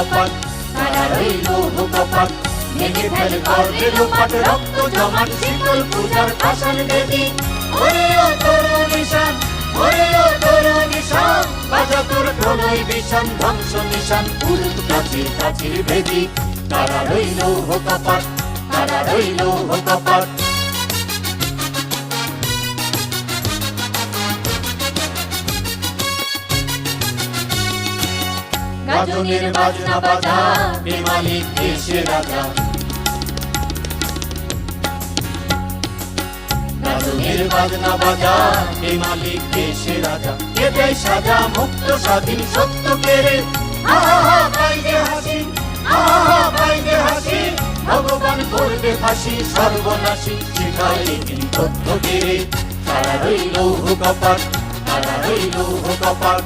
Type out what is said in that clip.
কপাট, তারা রইল কপাট। ভেঙে ফেল করবে লোপাট, রক্ত জমাট শীতল পূজার পাষাণ বেদী। ওরে ও তরুণ নিশান, ওরে ও তরুণ নিশান, বাজা তোর প্রলয় বিষান, ধ্বংস নিশান, উড়ুক প্রাচীর প্রাচীর ভেদি। তারা রইল কপাট, তারা রইল কপাট। গাজনের বাজনা বাজা, বেমালিক দেশের রাজা। গাজনের বাজনা বাজা, বেমালিক দেশের রাজা। কে দেয় সাজা মুক্ত স্বাধীন সত্য কেড়ে। আহা বাইরে হাসি, আহা বাইরে হাসি, ভগবান করবে ফাঁসি সর্বনাশী, শিখায় তিনি তথ্য কেড়ে। তারা রইল কপাট, তারা রইল কপাট।